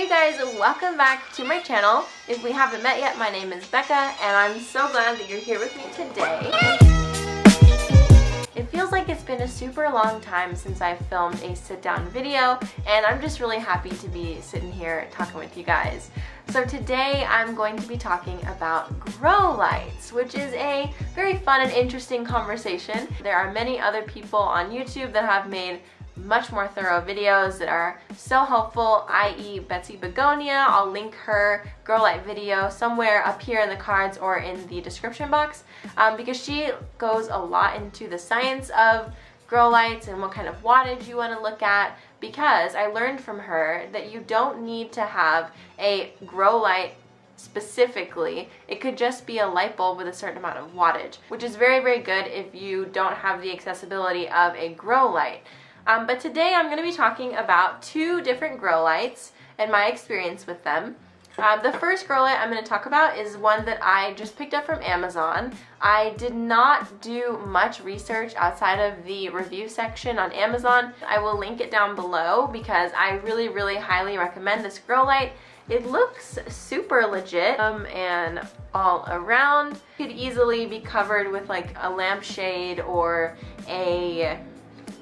Hey you guys, welcome back to my channel. If we haven't met yet, my name is Becca and I'm so glad that you're here with me today. It feels like it's been a super long time since I've filmed a sit-down video, and I'm just really happy to be sitting here talking with you guys. So today I'm going to be talking about grow lights, which is a very fun and interesting conversation. There are many other people on YouTube that have made much more thorough videos that are so helpful, i.e. Betsy Begonia. I'll link her grow light video somewhere up here in the cards or in the description box because she goes a lot into the science of grow lights and what kind of wattage you want to look at, because I learned from her that you don't need to have a grow light specifically. It could just be a light bulb with a certain amount of wattage, which is very, very good if you don't have the accessibility of a grow light. But today I'm going to be talking about two different grow lights and my experience with them. The first grow light I'm going to talk about is one that I just picked up from Amazon. I did not do much research outside of the review section on Amazon. I will link it down below because I really, really highly recommend this grow light. It looks super legit and all around. It could easily be covered with like a lampshade or a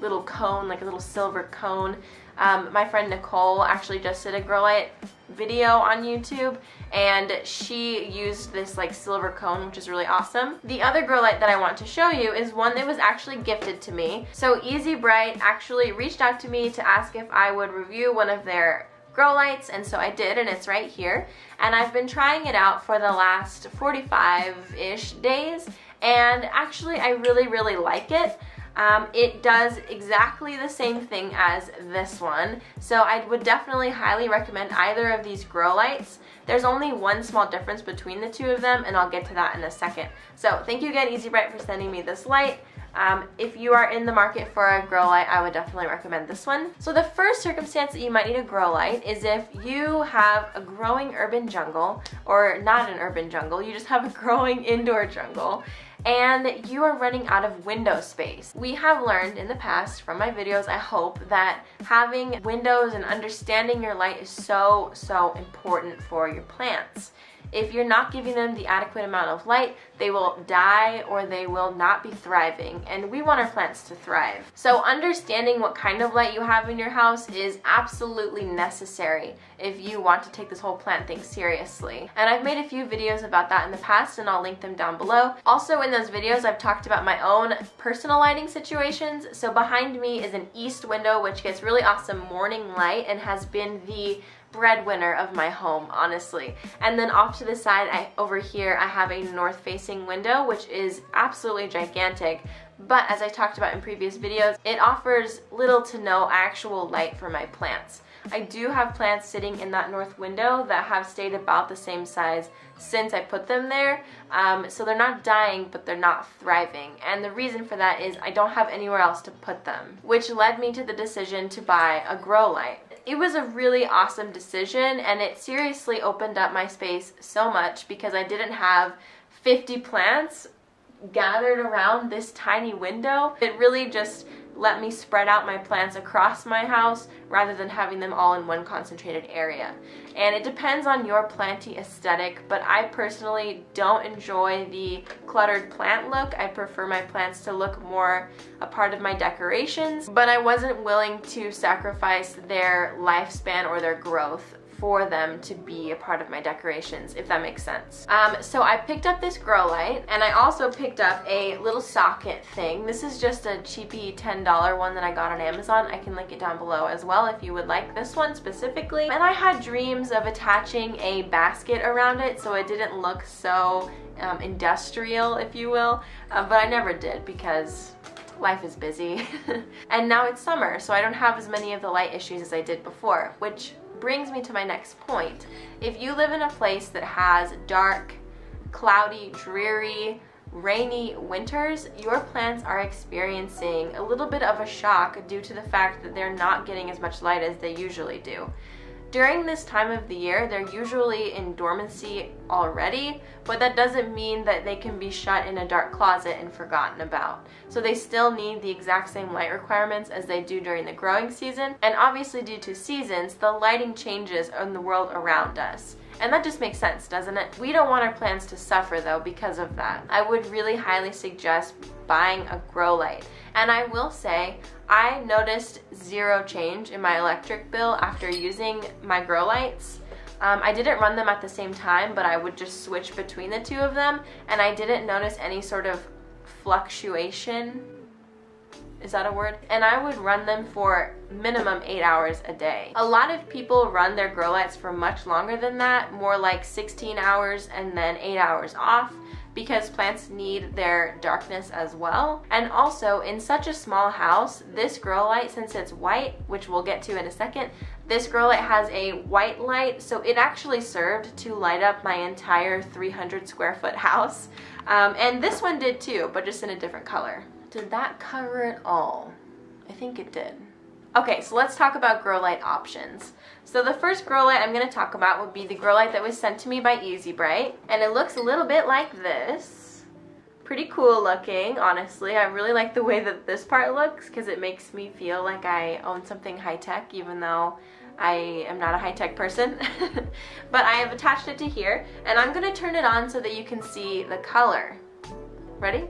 little cone, like a little silver cone. My friend Nicole actually just did a grow light video on YouTube and she used this like silver cone, which is really awesome. The other grow light that I want to show you is one that was actually gifted to me. So Easy Bright actually reached out to me to ask if I would review one of their grow lights, and so I did, and it's right here. And I've been trying it out for the last 45-ish days, and actually I really, really like it. It does exactly the same thing as this one, so I would definitely highly recommend either of these grow lights. There's only one small difference between the two of them, and I'll get to that in a second. So thank you again, Easy Bright, for sending me this light. If you are in the market for a grow light, I would definitely recommend this one. So the first circumstance that you might need a grow light is if you have a growing urban jungle, or not an urban jungle, you just have a growing indoor jungle, and you are running out of window space. We have learned in the past from my videos, I hope, that having windows and understanding your light is so, so important for your plants. If you're not giving them the adequate amount of light, they will die or they will not be thriving, and we want our plants to thrive. So understanding what kind of light you have in your house is absolutely necessary if you want to take this whole plant thing seriously. And I've made a few videos about that in the past, and I'll link them down below. Also in those videos, I've talked about my own personal lighting situations. So behind me is an east window, which gets really awesome morning light and has been the breadwinner of my home, honestly. And then off to the side, over here, I have a north-facing window, which is absolutely gigantic. But as I talked about in previous videos, it offers little to no actual light for my plants. I do have plants sitting in that north window that have stayed about the same size since I put them there. So they're not dying, but they're not thriving. And the reason for that is I don't have anywhere else to put them, which led me to the decision to buy a grow light. It was a really awesome decision, and it seriously opened up my space so much because I didn't have 50 plants gathered around this tiny window. It really just let me spread out my plants across my house rather than having them all in one concentrated area. And it depends on your planty aesthetic, but I personally don't enjoy the cluttered plant look. I prefer my plants to look more a part of my decorations, but I wasn't willing to sacrifice their lifespan or their growth for them to be a part of my decorations, if that makes sense. So I picked up this grow light, and I also picked up a little socket thing. This is just a cheapy $10 one that I got on Amazon. I can link it down below as well if you would like this one specifically. And I had dreams of attaching a basket around it so it didn't look so industrial, if you will, but I never did because life is busy. And now it's summer, so I don't have as many of the light issues as I did before, which brings me to my next point. If you live in a place that has dark, cloudy, dreary, rainy winters, your plants are experiencing a little bit of a shock due to the fact that they're not getting as much light as they usually do. During this time of the year, they're usually in dormancy already, but that doesn't mean that they can be shut in a dark closet and forgotten about. So they still need the exact same light requirements as they do during the growing season, and obviously due to seasons, the lighting changes in the world around us. And that just makes sense, doesn't it? We don't want our plants to suffer though because of that. I would really highly suggest buying a grow light. And I will say, I noticed zero change in my electric bill after using my grow lights. I didn't run them at the same time, but I would just switch between the two of them, and I didn't notice any sort of fluctuation. Is that a word? And I would run them for minimum 8 hours a day. A lot of people run their grow lights for much longer than that, more like 16 hours and then 8 hours off, because plants need their darkness as well. And also, in such a small house, this grow light, since it's white, which we'll get to in a second, this grow light has a white light, so it actually served to light up my entire 300 square foot house. And this one did too, but just in a different color. Did that cover it all? I think it did. Okay, so let's talk about grow light options. So the first grow light I'm going to talk about would be the grow light that was sent to me by Easy Bright, and it looks a little bit like this. Pretty cool looking, honestly. I really like the way that this part looks because it makes me feel like I own something high-tech, even though I am not a high-tech person. But I have attached it to here, and I'm going to turn it on so that you can see the color. Ready?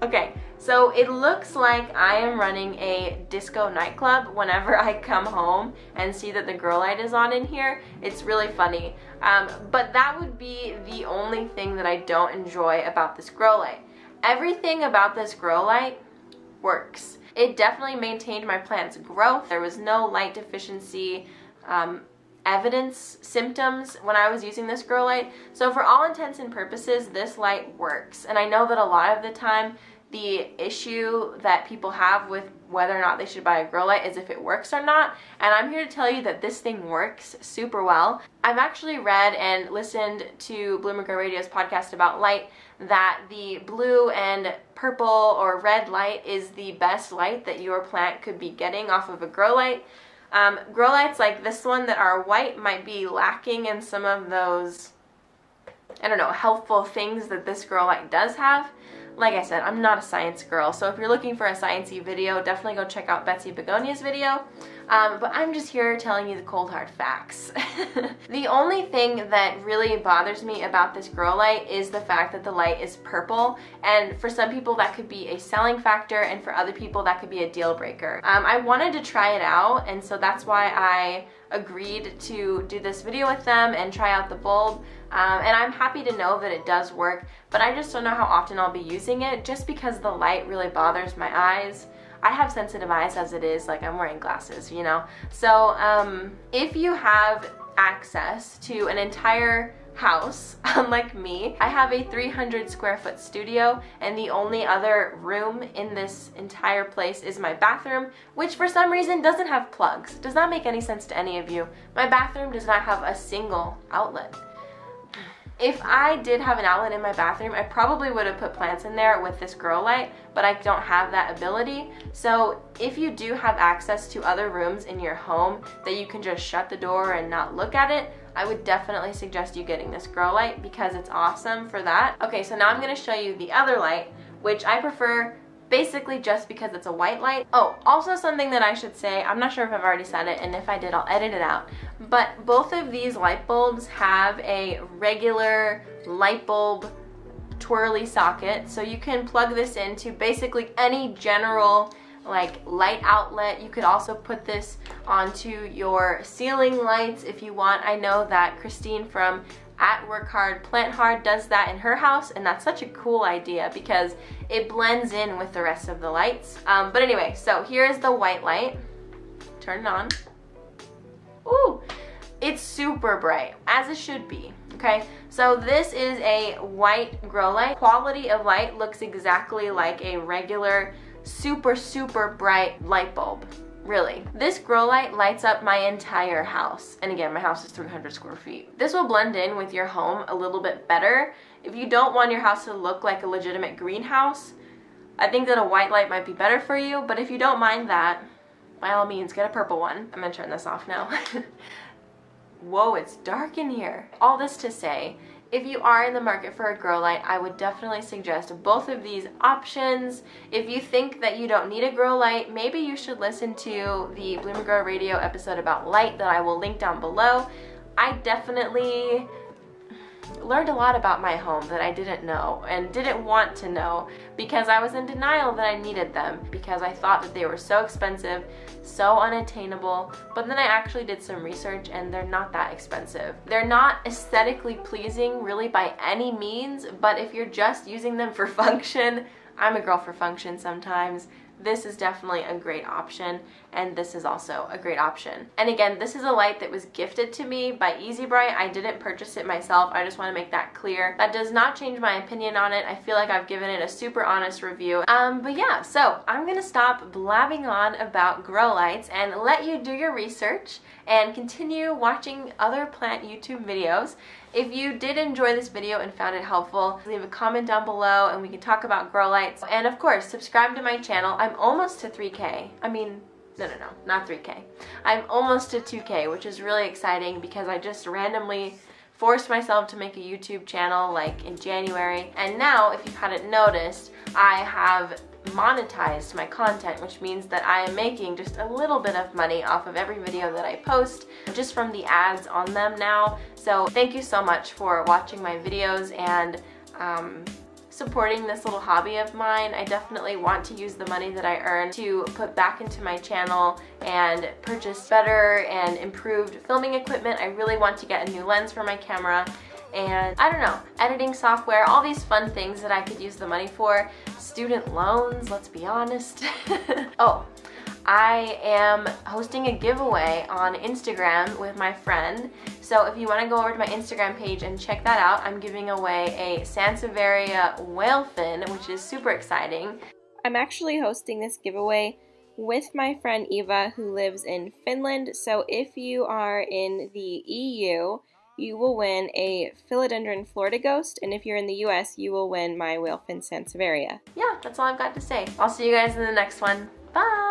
Okay, so it looks like I am running a disco nightclub whenever I come home and see that the grow light is on in here. It's really funny. But that would be the only thing that I don't enjoy about this grow light. Everything about this grow light works. It definitely maintained my plant's growth. There was no light deficiency symptoms when I was using this grow light. So for all intents and purposes, this light works. And I know that a lot of the time the issue that people have with whether or not they should buy a grow light is if it works or not. And I'm here to tell you that this thing works super well. I've actually read and listened to Bloomer Grow Radio's podcast about light that the blue and purple or red light is the best light that your plant could be getting off of a grow light. Grow lights like this one that are white might be lacking in some of those, I don't know, helpful things that this grow light does have. Like I said, I'm not a science girl, so if you're looking for a sciencey video, definitely go check out Betsy Begonia's video. But I'm just here telling you the cold hard facts. The only thing that really bothers me about this grow light is the fact that the light is purple, and for some people that could be a selling factor, and for other people that could be a deal breaker. I wanted to try it out, and so that's why I agreed to do this video with them and try out the bulb. And I'm happy to know that it does work, but I just don't know how often I'll be using it just because the light really bothers my eyes. I have sensitive eyes as it is, like I'm wearing glasses, you know? So if you have access to an entire house, unlike me, I have a 300 square foot studio, and the only other room in this entire place is my bathroom, which for some reason doesn't have plugs. Does not make any sense to any of you. My bathroom does not have a single outlet. If I did have an outlet in my bathroom, I probably would have put plants in there with this grow light, but I don't have that ability. So if you do have access to other rooms in your home that you can just shut the door and not look at it, I would definitely suggest you getting this grow light because it's awesome for that. Okay, so now I'm going to show you the other light, which I prefer basically just because it's a white light. Oh, also something that I should say, I'm not sure if I've already said it, and if I did, I'll edit it out. But both of these light bulbs have a regular light bulb twirly socket, so you can plug this into basically any general like light outlet. You could also put this onto your ceiling lights if you want. I know that Christine from Work Hard, Plant Hard does that in her house, and that's such a cool idea because it blends in with the rest of the lights. But anyway, so here's the white light. Turn it on. Ooh, it's super bright, as it should be. Okay, so this is a white grow light. Quality of light looks exactly like a regular super bright light bulb. Really. This grow light lights up my entire house. And again, my house is 300 square feet. This will blend in with your home a little bit better. If you don't want your house to look like a legitimate greenhouse, I think that a white light might be better for you, but if you don't mind that, by all means, get a purple one. I'm gonna turn this off now. Whoa, it's dark in here. All this to say, if you are in the market for a grow light, I would definitely suggest both of these options. If you think that you don't need a grow light, maybe you should listen to the Bloom and Grow Radio episode about light that I will link down below. I definitely learned a lot about my home that I didn't know and didn't want to know because I was in denial that I needed them because I thought that they were so expensive, so unattainable, but then I actually did some research and they're not that expensive. They're not aesthetically pleasing really by any means, but if you're just using them for function, I'm a girl for function sometimes, this is definitely a great option, and this is also a great option. And again, this is a light that was gifted to me by Easy Bright. I didn't purchase it myself. I just want to make that clear. That does not change my opinion on it. I feel like I've given it a super honest review. But yeah, so I'm gonna stop blabbing on about grow lights and let you do your research and continue watching other plant YouTube videos. If you did enjoy this video and found it helpful, leave a comment down below and we can talk about grow lights. And of course, subscribe to my channel. I'm almost to 3K. I mean, no, not 3K. I'm almost to 2K, which is really exciting because I just randomly forced myself to make a YouTube channel like in January. And now, if you hadn't noticed, I have monetized my content, which means that I am making just a little bit of money off of every video that I post just from the ads on them now. So thank you so much for watching my videos and supporting this little hobby of mine. I definitely want to use the money that I earn to put back into my channel and purchase better and improved filming equipment. I really want to get a new lens for my camera and I don't know, editing software, all these fun things that I could use the money for. Student loans, let's be honest. Oh, I am hosting a giveaway on Instagram with my friend. So if you want to go over to my Instagram page and check that out, I'm giving away a Sansevieria whale fin, which is super exciting. I'm actually hosting this giveaway with my friend Eva, who lives in Finland. So if you are in the EU, you will win a Philodendron Florida Ghost, and if you're in the US, you will win my whalefin Sansevieria. Yeah, that's all I've got to say. I'll see you guys in the next one. Bye!